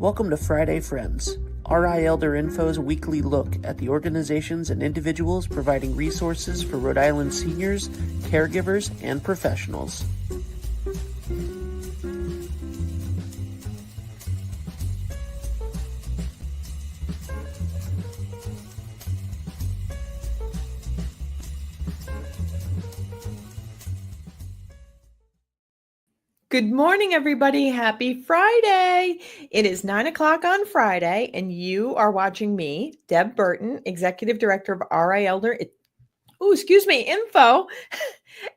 Welcome to Friday Friends, RI Elder Info's weekly look at the organizations and individuals providing resources for Rhode Island seniors, caregivers, and professionals. Good morning, everybody. Happy Friday. It is 9 o'clock on Friday, and you are watching me, Deb Burton, Executive Director of RI Elder Info,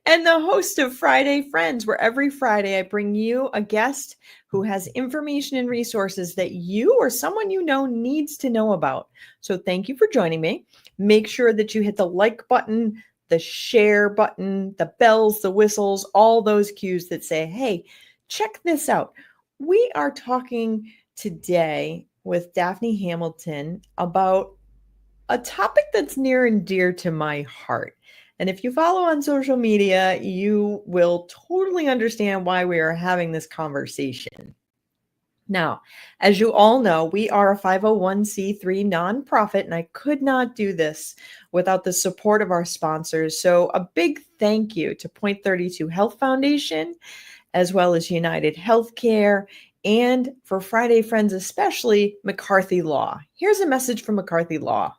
and the host of Friday Friends, where every Friday I bring you a guest who has information and resources that you or someone you know needs to know about. So thank you for joining me. Make sure that you hit the like button, the share button, the bells, the whistles, all those cues that say, hey, check this out. We are talking today with Daphne Hamilton about a topic that's near and dear to my heart. And if you follow on social media, you will totally understand why we are having this conversation. Now, as you all know, we are a 501c3 nonprofit, and I could not do this without the support of our sponsors. So a big thank you to Point 32 Health Foundation, as well as United Healthcare, and for Friday Friends, especially McCarthy Law. Here's a message from McCarthy Law.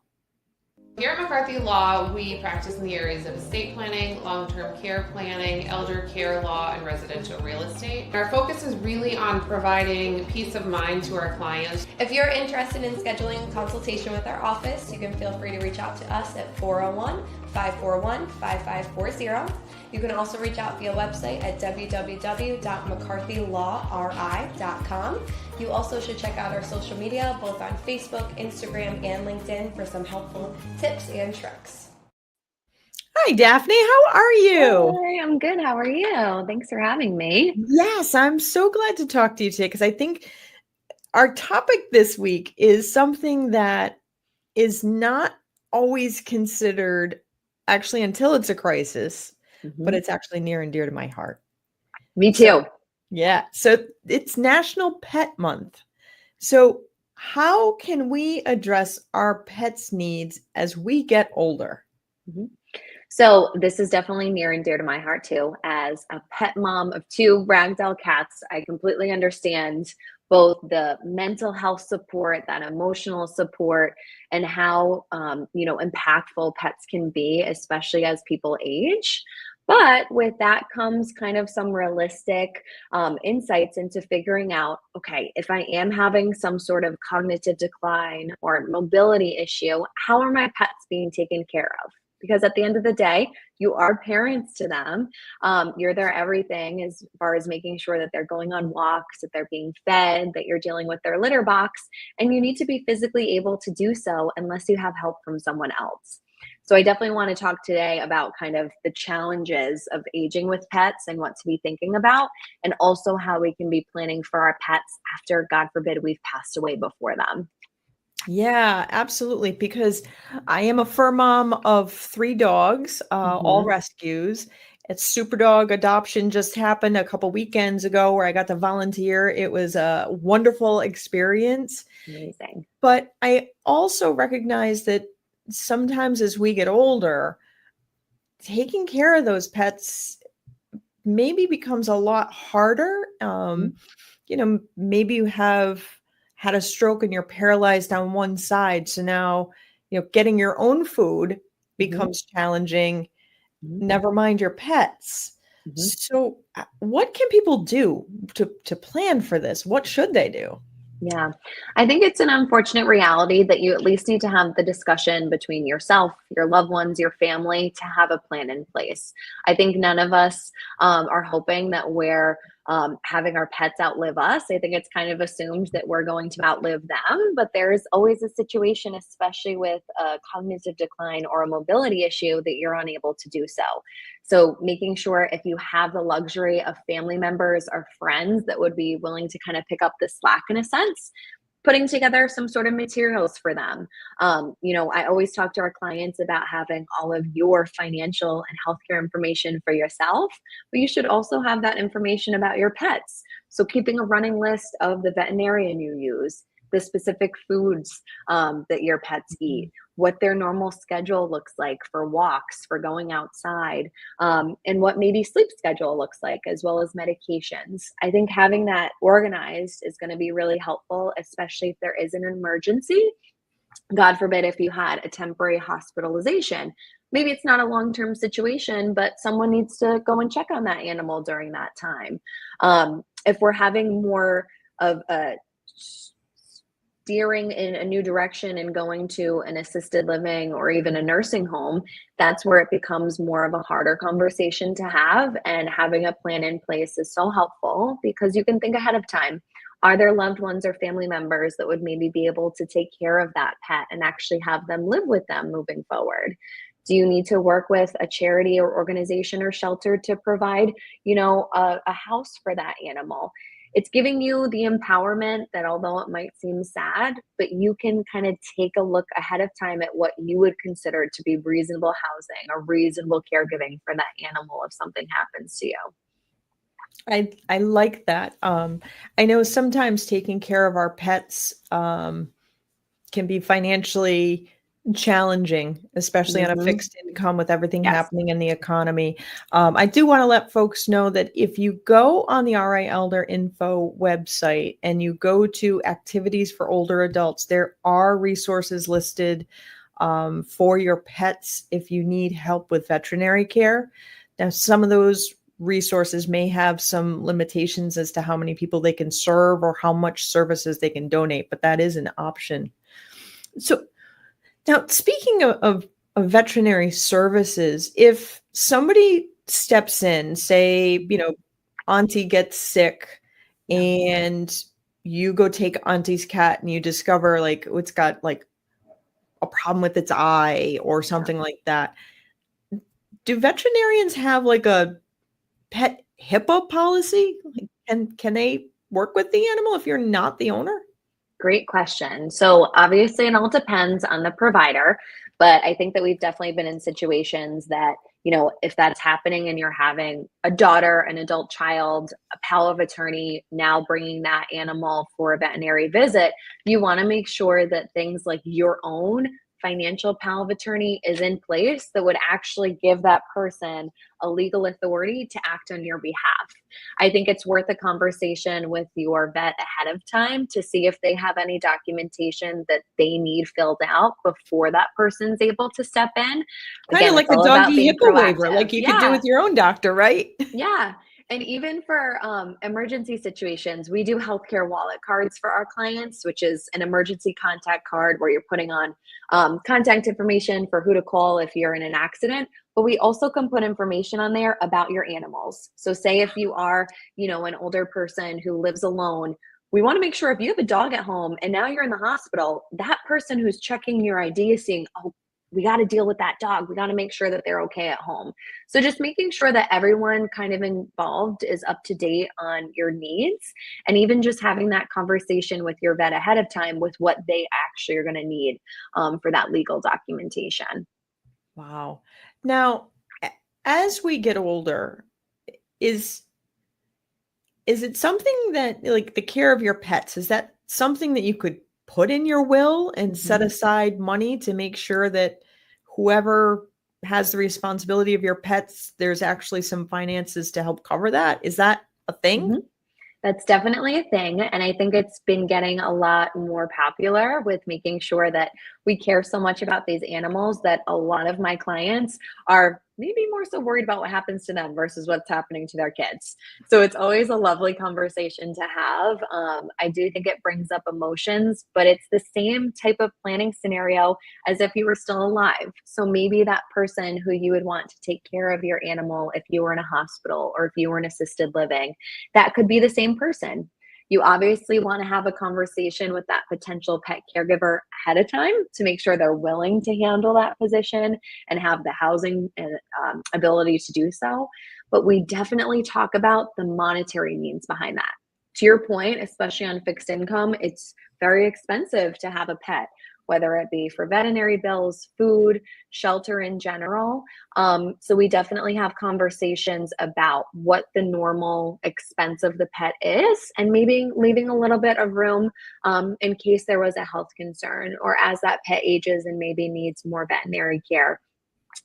Here at McCarthy Law, we practice in the areas of estate planning, long-term care planning, elder care law, and residential real estate. Our focus is really on providing peace of mind to our clients. If you're interested in scheduling a consultation with our office, you can feel free to reach out to us at 401-541-5540. You can also reach out via website at www.mccarthylawri.com. You also should check out our social media, both on Facebook, Instagram, and LinkedIn for some helpful tips and tricks. Hi, Daphne. How are you? Hi, I'm good. How are you? Thanks for having me. Yes, I'm so glad to talk to you today because I think our topic this week is something that is not always considered actually until it's a crisis, but it's actually near and dear to my heart. Me too. So it's National Pet Month. So how can we address our pets' needs as we get older? So this is definitely near and dear to my heart too. As a pet mom of 2 ragdoll cats, I completely understand both the mental health support, that emotional support, and how impactful pets can be, especially as people age. But with that comes kind of some realistic insights into figuring out, okay, if I am having some sort of cognitive decline or mobility issue, how are my pets being taken care of? Because at the end of the day, you are parents to them. You're their everything as far as making sure that they're going on walks, that they're being fed, that you're dealing with their litter box, and you need to be physically able to do so unless you have help from someone else. So I definitely want to talk today about kind of the challenges of aging with pets and what to be thinking about, and also how we can be planning for our pets after, God forbid, we've passed away before them. Yeah, absolutely. Because I am a fur mom of 3 dogs, all rescues. It's super dog adoption just happened a couple weekends ago where I got to volunteer. It was a wonderful experience. Amazing. But I also recognize that sometimes as we get older, taking care of those pets maybe becomes a lot harder. Maybe you have had a stroke and you're paralyzed on one side. So now, getting your own food becomes challenging. Never mind your pets. So what can people do to plan for this? What should they do? Yeah, I think it's an unfortunate reality that you at least need to have the discussion between yourself, your loved ones, your family to have a plan in place. I think none of us are hoping that we're having our pets outlive us. I think it's kind of assumed that we're going to outlive them, but there's always a situation, especially with a cognitive decline or a mobility issue, that you're unable to do so. So making sure if you have the luxury of family members or friends that would be willing to kind of pick up the slack in a sense, putting together some sort of materials for them. I always talk to our clients about having all of your financial and healthcare information for yourself, but you should also have that information about your pets. So keeping a running list of the veterinarian you use, the specific foods that your pets eat, what their normal schedule looks like for walks, for going outside, and what maybe sleep schedule looks like, as well as medications. I think having that organized is going to be really helpful, especially if there is an emergency. God forbid if you had a temporary hospitalization. Maybe it's not a long-term situation, but someone needs to go and check on that animal during that time. If we're having more of a steering in a new direction and going to an assisted living or even a nursing home, that's where it becomes more of a harder conversation to have. And having a plan in place is so helpful because you can think ahead of time. Are there loved ones or family members that would maybe be able to take care of that pet and actually have them live with them moving forward? Do you need to work with a charity or organization or shelter to provide, a house for that animal? It's giving you the empowerment that, although it might seem sad, but you can kind of take a look ahead of time at what you would consider to be reasonable housing or reasonable caregiving for that animal if something happens to you. I like that. I know sometimes taking care of our pets can be financially challenging, especially on a fixed income with everything happening in the economy. I do want to let folks know that if you go on the RI Elder Info website and you go to activities for older adults, there are resources listed for your pets if you need help with veterinary care. Now, some of those resources may have some limitations as to how many people they can serve or how much services they can donate, but that is an option. So now, speaking of veterinary services, if somebody steps in, say, Auntie gets sick and you go take Auntie's cat and you discover like it's got like a problem with its eye or something like that, do veterinarians have like a pet HIPAA policy? Can they work with the animal if you're not the owner? Great question. So obviously it all depends on the provider, but I think that we've definitely been in situations that, if that's happening and you're having a daughter, an adult child, a power of attorney now bringing that animal for a veterinary visit, you want to make sure that things like your own financial power of attorney is in place that would actually give that person a legal authority to act on your behalf. I think it's worth a conversation with your vet ahead of time to see if they have any documentation that they need filled out before that person's able to step in. Kind of like a doggy HIPAA waiver, like you could do with your own doctor, right? Yeah. And even for emergency situations, we do healthcare wallet cards for our clients, which is an emergency contact card where you're putting on contact information for who to call if you're in an accident. But we also can put information on there about your animals. So say if you are, an older person who lives alone, we want to make sure if you have a dog at home and now you're in the hospital, that person who's checking your ID is seeing, oh, we got to deal with that dog. We got to make sure that they're okay at home. So just making sure that everyone kind of involved is up to date on your needs, and even just having that conversation with your vet ahead of time with what they actually are going to need for that legal documentation. Wow. Now, as we get older, is it something that, like, the care of your pets, is that something that you could put in your will and set aside money to make sure that whoever has the responsibility of your pets, there's actually some finances to help cover that? Is that a thing? That's definitely a thing. And I think it's been getting a lot more popular with making sure that we care so much about these animals that a lot of my clients are maybe more so worried about what happens to them versus what's happening to their kids. So it's always a lovely conversation to have. I do think it brings up emotions, but it's the same type of planning scenario as if you were still alive. So maybe that person who you would want to take care of your animal if you were in a hospital or if you were in assisted living, that could be the same person. You obviously want to have a conversation with that potential pet caregiver ahead of time to make sure they're willing to handle that position and have the housing and ability to do so. But we definitely talk about the monetary means behind that. To your point, especially on fixed income, it's very expensive to have a pet. whether it be for veterinary bills, food, shelter in general. So we definitely have conversations about what the normal expense of the pet is, and maybe leaving a little bit of room in case there was a health concern, or as that pet ages and maybe needs more veterinary care.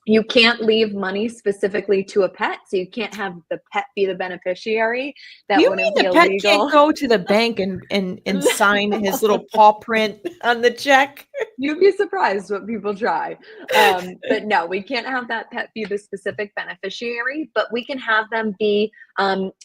You can't leave money specifically to a pet, so you can't have the pet be the beneficiary. That You wouldn't mean be the pet illegal. can't go to the bank and sign his little paw print on the check? You'd be surprised what people try. But no, we can't have that pet be the specific beneficiary, but we can have them be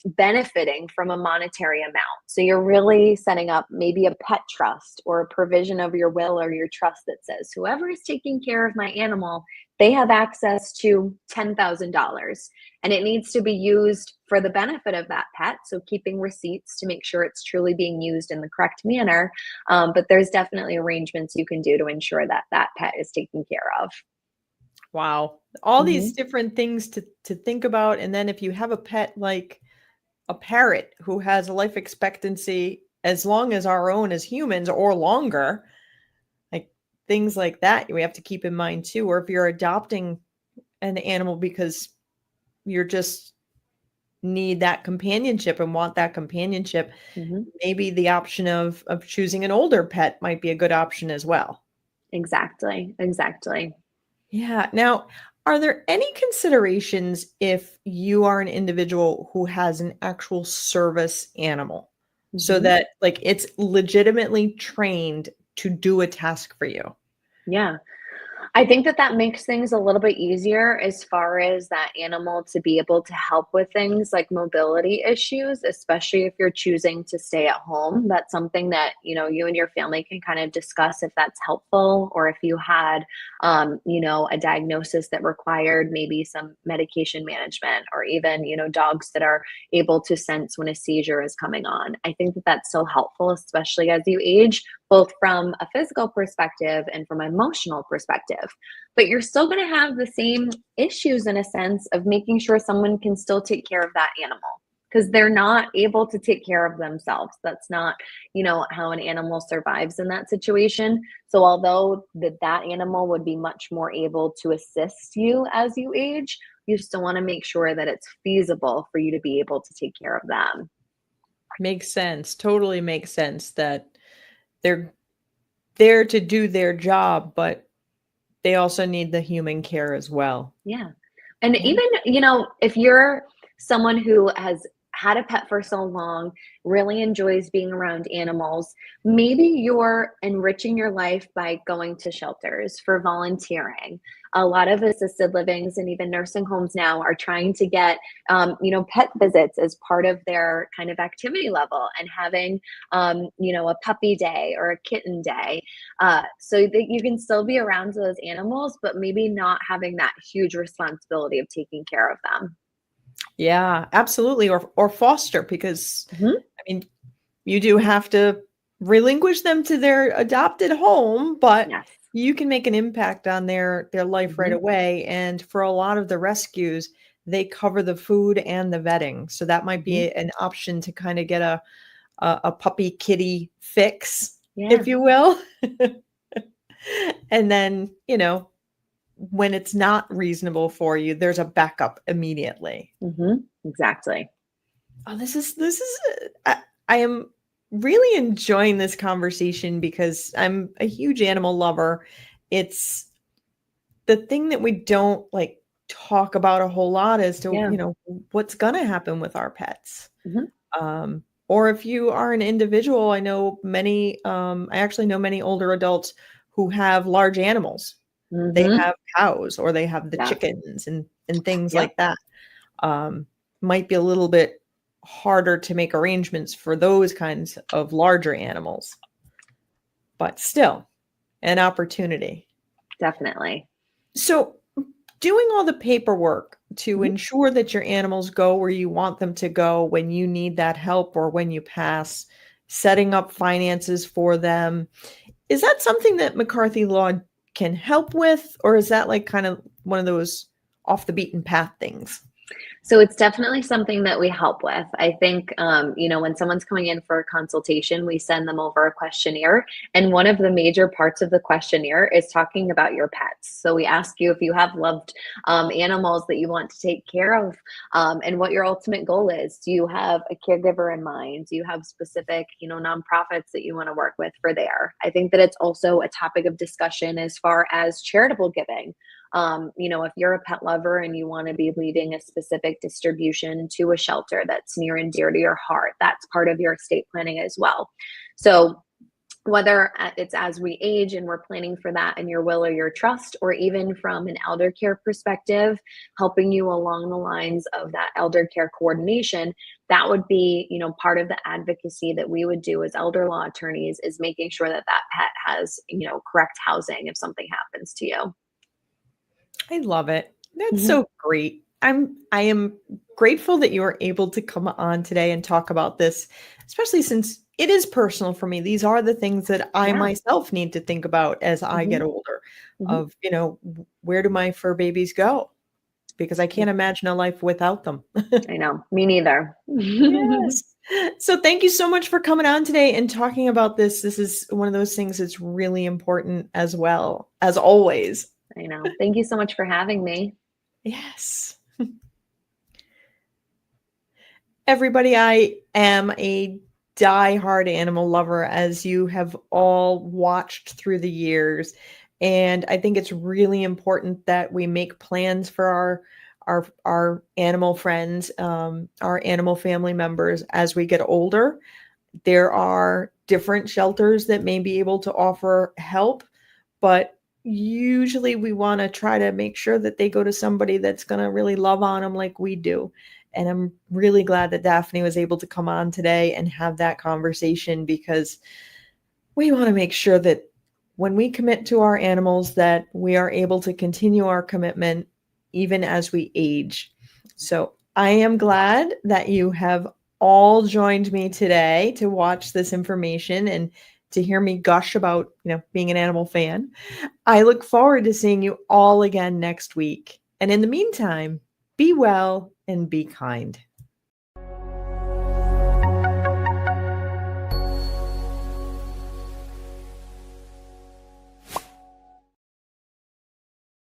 benefiting from a monetary amount. So you're really setting up maybe a pet trust or a provision of your will or your trust that says, whoever is taking care of my animal, they have access to $10,000, and it needs to be used for the benefit of that pet. So keeping receipts to make sure it's truly being used in the correct manner. But there's definitely arrangements you can do to ensure that that pet is taken care of. Wow. All these different things to think about. And then if you have a pet like a parrot who has a life expectancy as long as our own as humans or longer, like things like that, we have to keep in mind too. Or if you're adopting an animal because you're just need that companionship and want that companionship, maybe the option of choosing an older pet might be a good option as well. Exactly. Yeah. Now, are there any considerations if you are an individual who has an actual service animal so that like it's legitimately trained to do a task for you? Yeah. I think that makes things a little bit easier as far as that animal to be able to help with things like mobility issues, especially if you're choosing to stay at home. That's something that, you and your family can kind of discuss if that's helpful, or if you had, a diagnosis that required maybe some medication management, or even, dogs that are able to sense when a seizure is coming on. I think that that's so helpful, especially as you age, both from a physical perspective and from an emotional perspective. But you're still going to have the same issues in a sense of making sure someone can still take care of that animal, because they're not able to take care of themselves. That's not, how an animal survives in that situation. So although that animal would be much more able to assist you as you age, you still want to make sure that it's feasible for you to be able to take care of them. Makes sense. Totally makes sense that they're there to do their job, but they also need the human care as well. Yeah. And even, if you're someone who has had a pet for so long, really enjoys being around animals, maybe you're enriching your life by going to shelters for volunteering. A lot of assisted livings and even nursing homes now are trying to get, pet visits as part of their kind of activity level, and having, a puppy day or a kitten day, so that you can still be around those animals, but maybe not having that huge responsibility of taking care of them. Yeah, absolutely. Or foster, because you do have to relinquish them to their adopted home, but Yes. you can make an impact on their life right away. And for a lot of the rescues, they cover the food and the vetting. So that might be an option to kind of get a puppy kitty fix, if you will. And then, when it's not reasonable for you, there's a backup immediately. Exactly. Oh, I am really enjoying this conversation because I'm a huge animal lover. It's the thing that we don't like talk about a whole lot as to, what's going to happen with our pets. Or if you are an individual, I actually know many older adults who have large animals. They have cows, or they have the chickens and things like that. Might be a little bit harder to make arrangements for those kinds of larger animals, but still an opportunity. Definitely. So doing all the paperwork to ensure that your animals go where you want them to go when you need that help or when you pass, setting up finances for them, is that something that McCarthy Law can help with, or is that like kind of one of those off the beaten path things? So it's definitely something that we help with. I think, when someone's coming in for a consultation, we send them over a questionnaire. And one of the major parts of the questionnaire is talking about your pets. So we ask you if you have loved animals that you want to take care of, and what your ultimate goal is. Do you have a caregiver in mind? Do you have specific, nonprofits that you want to work with for there? I think that it's also a topic of discussion as far as charitable giving. If you're a pet lover and you want to be leading a specific distribution to a shelter that's near and dear to your heart, that's part of your estate planning as well. So whether it's as we age and we're planning for that in your will or your trust, or even from an elder care perspective, helping you along the lines of that elder care coordination, that would be, part of the advocacy that we would do as elder law attorneys, is making sure that that pet has, correct housing if something happens to you. I love it. That's so great. I am grateful that you were able to come on today and talk about this, especially since it is personal for me. These are the things that I myself need to think about as I get older, of, where do my fur babies go? Because I can't imagine a life without them. I know, me neither. Yes. So thank you so much for coming on today and talking about this. This is one of those things that's really important as well, as always. I know. Thank you so much for having me. Yes. Everybody, I am a diehard animal lover, as you have all watched through the years. And I think it's really important that we make plans for our animal friends, our animal family members as we get older. There are different shelters that may be able to offer help, but usually we want to try to make sure that they go to somebody that's going to really love on them like we do. And I'm really glad that Daphne was able to come on today and have that conversation, because we want to make sure that when we commit to our animals, that we are able to continue our commitment even as we age. So I am glad that you have all joined me today to watch this information and to hear me gush about, being an animal fan. I look forward to seeing you all again next week. And in the meantime, be well and be kind.